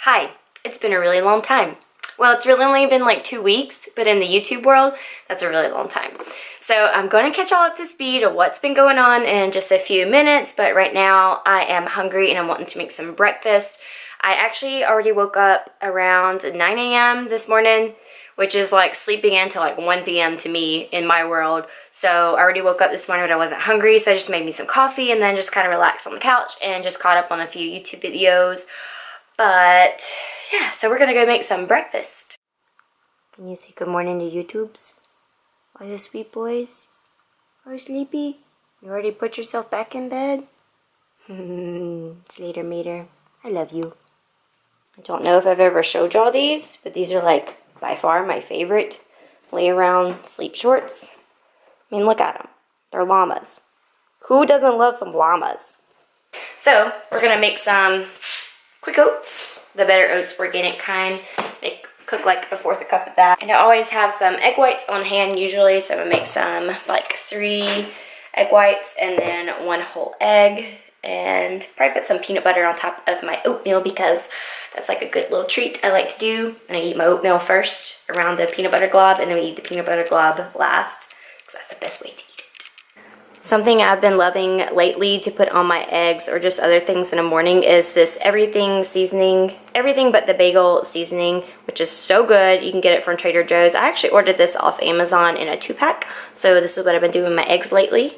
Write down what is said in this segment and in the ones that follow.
Hi, it's been a really long time. Well, it's really only been like 2 weeks, but in the YouTube world, that's a really long time. So I'm going to catch y'all up to speed of what's been going on in just a few minutes, but right now I am hungry and I'm wanting to make some breakfast. I actually already woke up around 9 a.m. this morning, which is like sleeping in till like 1 p.m. to me in my world. So I already woke up this morning but I wasn't hungry, so I just made me some coffee and then just kind of relaxed on the couch and just caught up on a few YouTube videos. But yeah, so we're gonna go make some breakfast. Can you say good morning to YouTubes? Are you sweet boys? Are you sleepy? You already put yourself back in bed? It's later, mater. I love you. I don't know if I've ever showed y'all these, but these are like by far my favorite lay around sleep shorts. I mean, look at them. They're llamas. Who doesn't love some llamas? So we're gonna make some quick oats, the Better Oats organic kind. They cook like a fourth a cup of that. And I always have some egg whites on hand usually, so I'm gonna make some like 3 egg whites and then 1 whole egg, and probably put some peanut butter on top of my oatmeal because that's like a good little treat I like to do. And I eat my oatmeal first around the peanut butter glob, and then we eat the peanut butter glob last because that's the best way to eat it. Something I've been loving lately to put on my eggs or just other things in the morning is this everything seasoning, everything but the bagel seasoning, which is so good. You can get it from Trader Joe's. I actually ordered this off Amazon in a 2-pack. So this is what I've been doing with my eggs lately,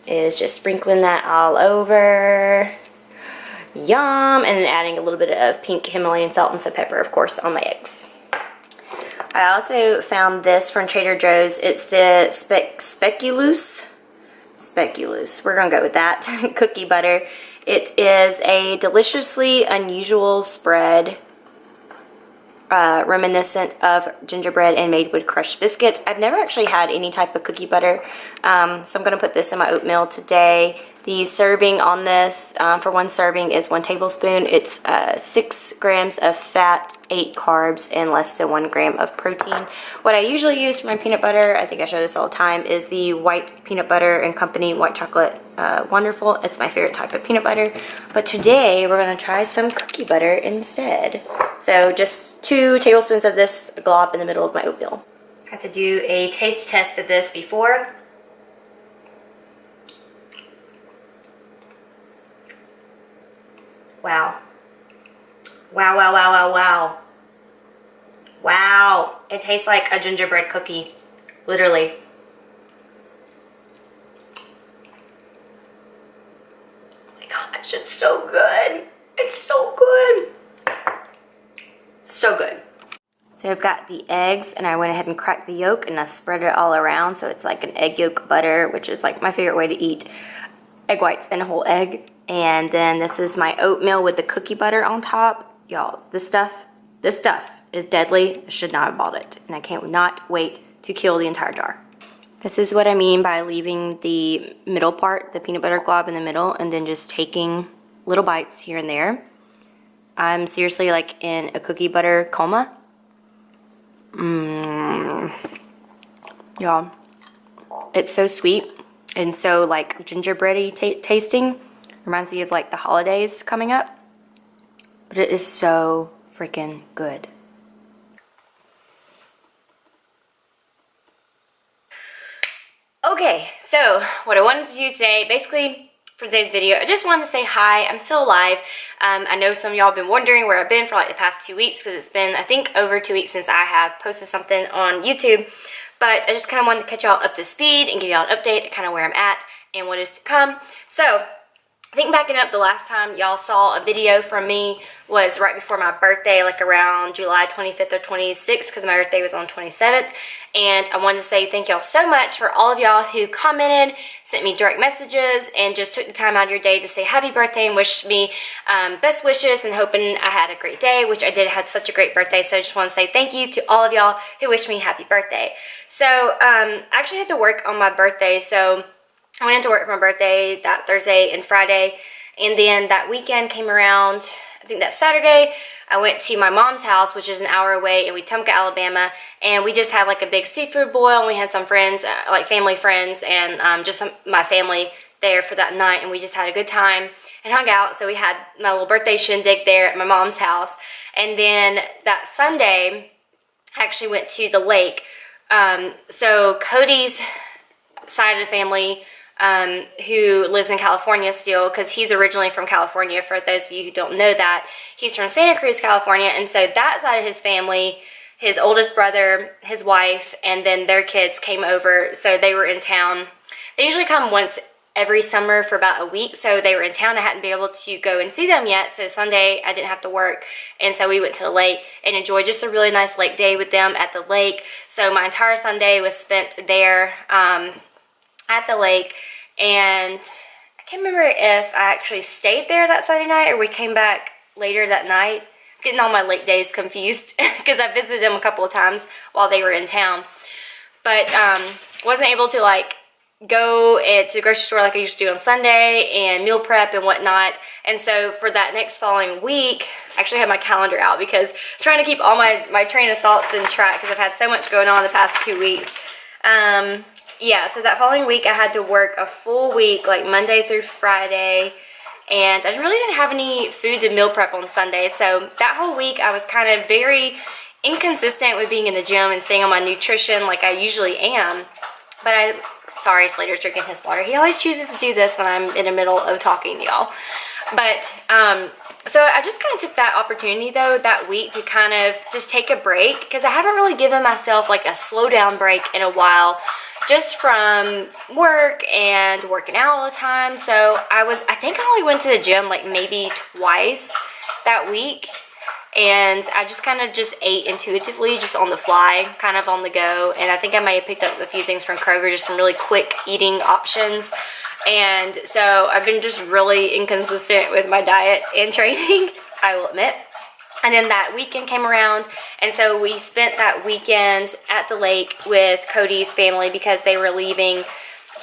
is just sprinkling that all over. Yum! And then adding a little bit of pink Himalayan salt and some pepper, of course, on my eggs. I also found this from Trader Joe's. It's the speculoos. We're gonna go with that. Cookie butter. It is a deliciously unusual spread, reminiscent of gingerbread and made with crushed biscuits. I've never actually had any type of cookie butter, so I'm gonna put this in my oatmeal today. The serving on this for 1 serving is 1 tablespoon. It's 6 grams of fat, 8 carbs, and less than 1 gram of protein. What I usually use for my peanut butter, I think I show this all the time, is the white peanut butter and company white chocolate wonderful. It's my favorite type of peanut butter. But today we're gonna try some cookie butter instead. So just 2 tablespoons of this glob in the middle of my oatmeal. I had to do a taste test of this before. Wow. Wow, wow, wow, wow, wow. Wow. It tastes like a gingerbread cookie. Literally. Oh my gosh, it's so good. It's so good. So good. So I've got the eggs, and I went ahead and cracked the yolk, and I spread it all around, so it's like an egg yolk butter, which is like my favorite way to eat egg whites and a whole egg. And then this is my oatmeal with the cookie butter on top. Y'all, this stuff is deadly. I should not have bought it, and I cannot wait to kill the entire jar. This is what I mean by leaving the middle part, the peanut butter glob in the middle, and then just taking little bites here and there. I'm seriously like in a cookie butter coma. Y'all, it's so sweet and so like gingerbready tasting. Reminds me of like the holidays coming up, but it is so freaking good. Okay, so what I wanted to do today, basically for today's video, I just wanted to say hi. I'm still alive. I know some of y'all have been wondering where I've been for like the past 2 weeks, because it's been, I think, over 2 weeks since I have posted something on YouTube. But I just kind of wanted to catch y'all up to speed and give y'all an update of kind of where I'm at and what is to come. So I think backing up, the last time y'all saw a video from me was right before my birthday, like around July 25th or 26th, because my birthday was on 27th. And I wanted to say thank y'all so much for all of y'all who commented, sent me direct messages, and just took the time out of your day to say happy birthday and wish me best wishes and hoping I had a great day, which I did. I had such a great birthday, so I just want to say thank you to all of y'all who wished me happy birthday. So I actually had to work on my birthday, so I went into work for my birthday that Thursday and Friday, and then that weekend came around, I think that Saturday, I went to my mom's house, which is an hour away in Wetumpka, Alabama, and we just had like a big seafood boil, and we had some friends, like family friends, and just my family there for that night, and we just had a good time. and hung out. So we had my little birthday shindig there at my mom's house. And then that Sunday, I actually went to the lake. So Cody's side of the family, who lives in California still, because he's originally from California, for those of you who don't know that. He's from Santa Cruz, California, and so that side of his family, his oldest brother, his wife, and then their kids came over, so they were in town. They usually come once every summer for about a week, so they were in town. I hadn't been able to go and see them yet, so Sunday I didn't have to work, and so we went to the lake and enjoyed just a really nice lake day with them at the lake. So my entire Sunday was spent there at the lake, and I can't remember if I actually stayed there that Sunday night or we came back later that night. I'm getting all my lake days confused because I visited them a couple of times while they were in town, but wasn't able to like go to the grocery store like I usually do on Sunday and meal prep and whatnot. And so for that next following week, I actually had my calendar out because I'm trying to keep all my train of thoughts in track because I've had so much going on the past 2 weeks. Yeah, so that following week I had to work a full week, like Monday through Friday, and I really didn't have any food to meal prep on Sunday. So that whole week I was kind of very inconsistent with being in the gym and staying on my nutrition like I usually am. But sorry, Slater's drinking his water. He always chooses to do this when I'm in the middle of talking, y'all. But, so I just kind of took that opportunity, though, that week to kind of just take a break, because I haven't really given myself, like, a slow down break in a while, just from work and working out all the time. So I think I only went to the gym, like, maybe twice that week. And I just kind of just ate intuitively, just on the fly, kind of on the go. And I think I may have picked up a few things from Kroger, just some really quick eating options. And so I've been just really inconsistent with my diet and training, I will admit. And then that weekend came around, and so we spent that weekend at the lake with Cody's family because they were leaving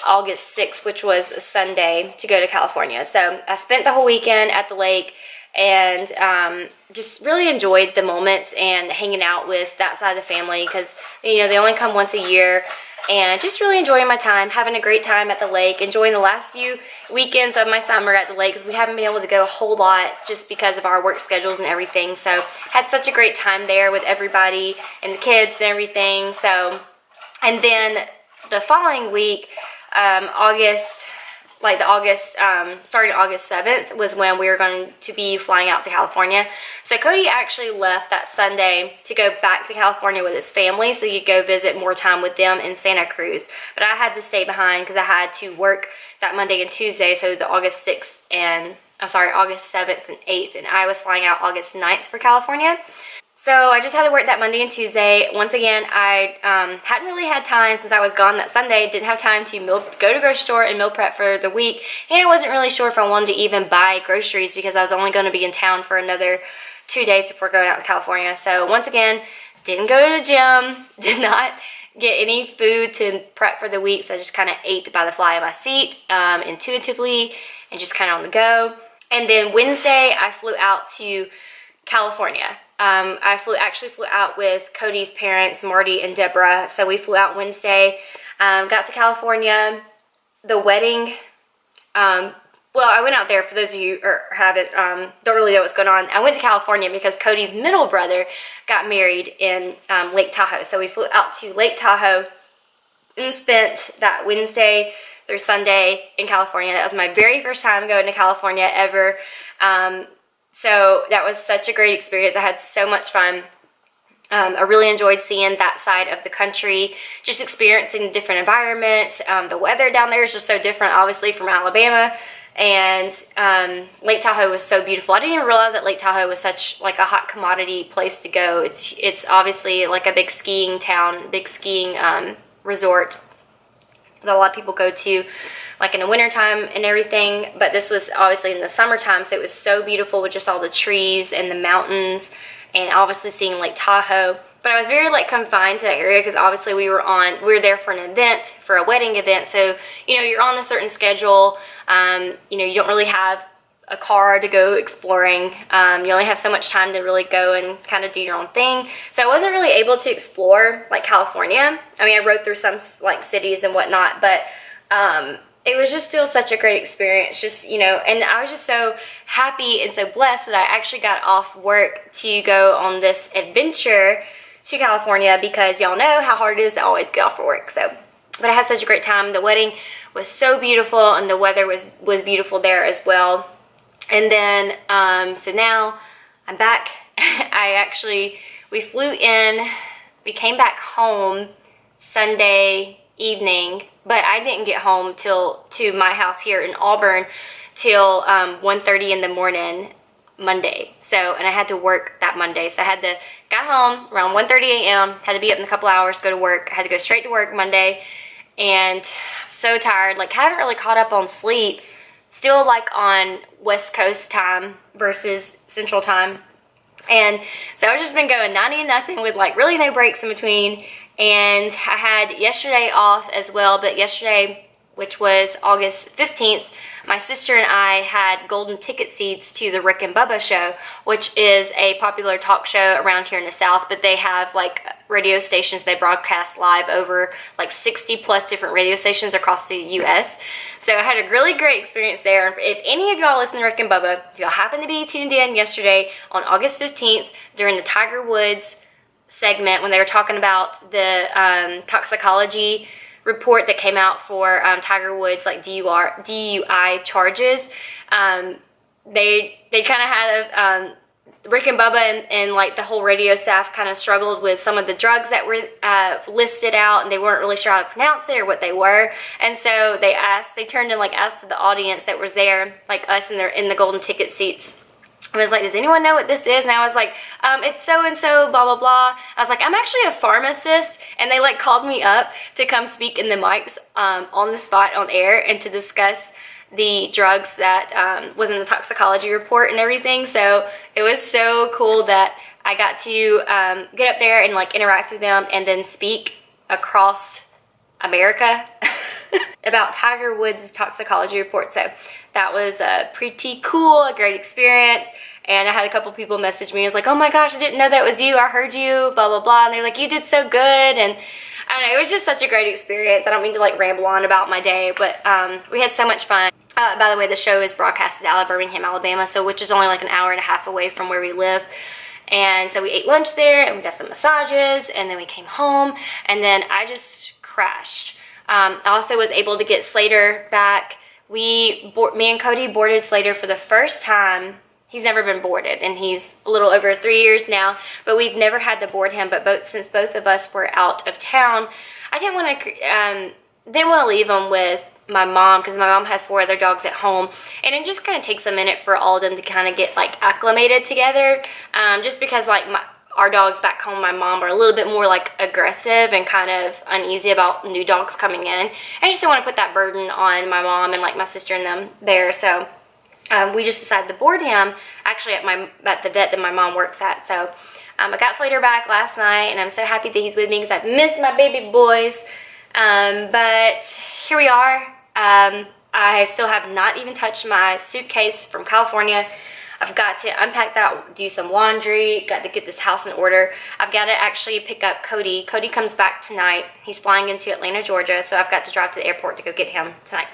August 6th, which was a Sunday, to go to California. So I spent the whole weekend at the lake and just really enjoyed the moments and hanging out with that side of the family because, you know, they only come once a year, and just really enjoying my time, having a great time at the lake, enjoying the last few weekends of my summer at the lake because we haven't been able to go a whole lot just because of our work schedules and everything. So had such a great time there with everybody and the kids and everything. So, and then the following week, starting August 7th was when we were going to be flying out to California. So Cody actually left that Sunday to go back to California with his family so he could go visit more time with them in Santa Cruz. But I had to stay behind because I had to work that Monday and Tuesday, so the August 7th and 8th, and I was flying out August 9th for California. So I just had to work that Monday and Tuesday. Once again, I hadn't really had time since I was gone that Sunday. Didn't have time to go to the grocery store and meal prep for the week. And I wasn't really sure if I wanted to even buy groceries because I was only going to be in town for another 2 days before going out to California. So once again, didn't go to the gym, did not get any food to prep for the week. So I just kind of ate by the fly of my seat, intuitively, and just kind of on the go. And then Wednesday, I flew out to California. I actually flew out with Cody's parents, Marty and Deborah. So we flew out Wednesday, got to California. The wedding, well, I went out there, for those of you who don't really know what's going on. I went to California because Cody's middle brother got married in Lake Tahoe. So we flew out to Lake Tahoe and spent that Wednesday through Sunday in California. That was my very first time going to California ever. So that was such a great experience. I had so much fun. I really enjoyed seeing that side of the country, just experiencing a different environment. The weather down there is just so different, obviously, from Alabama. And Lake Tahoe was so beautiful. I didn't even realize that Lake Tahoe was such like a hot commodity place to go. It's obviously like a big skiing town, big skiing resort that a lot of people go to, like in the wintertime and everything, but this was obviously in the summertime, so it was so beautiful with just all the trees and the mountains, and obviously seeing Lake Tahoe. But I was very like confined to that area because obviously we were there for an event, for a wedding event, so you know, you're on a certain schedule. You know, you don't really have a car to go exploring. You only have so much time to really go and kind of do your own thing. So I wasn't really able to explore like California. I mean, I rode through some like cities and whatnot, but it was just still such a great experience, just, you know, and I was just so happy and so blessed that I actually got off work to go on this adventure to California, because y'all know how hard it is to always get off for work. So, but I had such a great time. The wedding was so beautiful, and the weather was beautiful there as well. And then, so now I'm back. We flew in, we came back home Sunday evening, but I didn't get home to my house here in Auburn till 1:30 in the morning Monday. So, and I had to work that Monday. So I got home around 1:30 a.m., had to be up in a couple hours, go to work. I had to go straight to work Monday, and so tired. Like, haven't really caught up on sleep. Still like on West Coast time versus Central time. And so I've just been going 90-0 with like really no breaks in between. And I had yesterday off as well, but yesterday, which was August 15th, my sister and I had golden ticket seats to the Rick and Bubba show, which is a popular talk show around here in the South, but they have like radio stations they broadcast live over like 60 plus different radio stations across the US. So I had a really great experience there. If any of y'all listen to Rick and Bubba, if y'all happen to be tuned in yesterday on August 15th during the Tiger Woods segment when they were talking about the toxicology report that came out for Tiger Woods, like DUI charges, they kind of had Rick and Bubba and like the whole radio staff kind of struggled with some of the drugs that were listed out, and they weren't really sure how to pronounce it or what they were. And so they turned and like asked the audience that was there, like us in the golden ticket seats. I was like, does anyone know what this is? And I was like, it's so-and-so, blah, blah, blah. I was like, I'm actually a pharmacist. And they like called me up to come speak in the mics on the spot on air and to discuss the drugs that was in the toxicology report and everything. So it was so cool that I got to get up there and like interact with them and then speak across America about Tiger Woods' toxicology report. So that was pretty cool, a great experience. And I had a couple people message me. I was like, oh my gosh, I didn't know that was you. I heard you, blah, blah, blah. And they're like, you did so good. And I don't know, it was just such a great experience. I don't mean to like ramble on about my day, but we had so much fun. By the way, the show is broadcasted out of Birmingham, Alabama, so which is only like an hour and a half away from where we live. And so we ate lunch there, and we got some massages, and then we came home, and then I just crashed. I also was able to get Slater back. Me and Cody boarded Slater for the first time. He's never been boarded, and he's a little over 3 years now, but we've never had to board him. But since both of us were out of town, I didn't want to leave him with my mom, because my mom has 4 other dogs at home, and it just kind of takes a minute for all of them to kind of get like acclimated together, just because like our dogs back home, my mom, are a little bit more like aggressive and kind of uneasy about new dogs coming in. I just didn't want to put that burden on my mom and like my sister and them there. So we just decided to board him actually at the vet that my mom works at. So I got Slater back last night, and I'm so happy that he's with me because I've missed my baby boys. But here we are. I still have not even touched my suitcase from California. I've got to unpack that, do some laundry, got to get this house in order. I've got to actually pick up Cody. Cody comes back tonight. He's flying into Atlanta, Georgia, so I've got to drive to the airport to go get him tonight.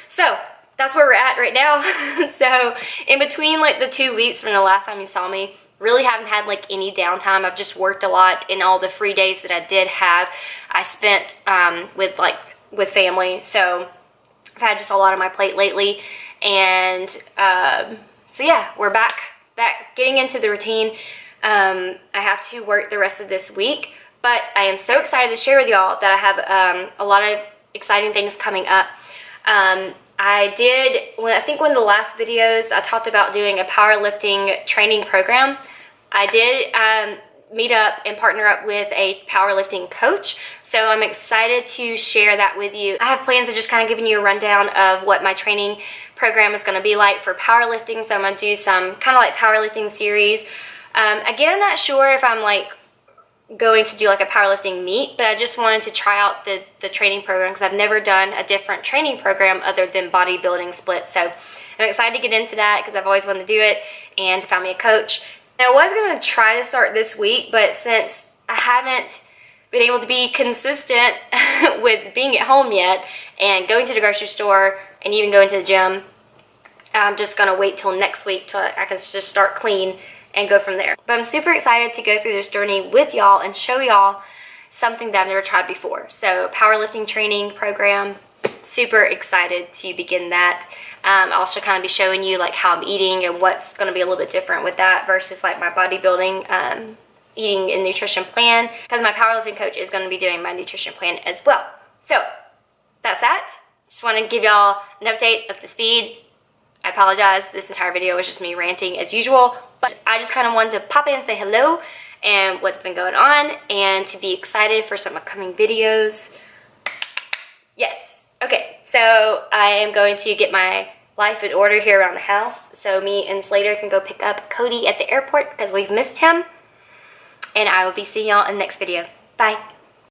So that's where we're at right now. So in between like the 2 weeks from the last time you saw me, really haven't had like any downtime. I've just worked a lot, and all the free days that I did have, I spent with family. So I've had just a lot on my plate lately, and so yeah, we're back getting into the routine. I have to work the rest of this week, but I am so excited to share with y'all that I have a lot of exciting things coming up. I think one of the last videos I talked about doing a powerlifting training program. I did meet up and partner up with a powerlifting coach, so I'm excited to share that with you. I have plans of just kind of giving you a rundown of what my training program is going to be like for powerlifting. So I'm going to do some kind of like powerlifting series. Again, I'm not sure if I'm like going to do like a powerlifting meet, but I just wanted to try out the training program because I've never done a different training program other than bodybuilding split. So I'm excited to get into that because I've always wanted to do it and to find me a coach. And I was going to try to start this week, but since I haven't been able to be consistent with being at home yet and going to the grocery store and even going to the gym. I'm just gonna wait till next week till I can just start clean and go from there. But I'm super excited to go through this journey with y'all and show y'all something that I've never tried before. So powerlifting training program, super excited to begin that. I'll also kind of be showing you like how I'm eating and what's going to be a little bit different with that versus like my bodybuilding eating and nutrition plan, because my powerlifting coach is going to be doing my nutrition plan as well. So that's that. Just want to give y'all an update of the speed. I apologize, this entire video was just me ranting as usual, but I just kind of wanted to pop in and say hello and what's been going on and to be excited for some upcoming videos. Yes. Okay, so I am going to get my life in order here around the house so me and Slater can go pick up Cody at the airport because we've missed him. And I will be seeing y'all in the next video. Bye.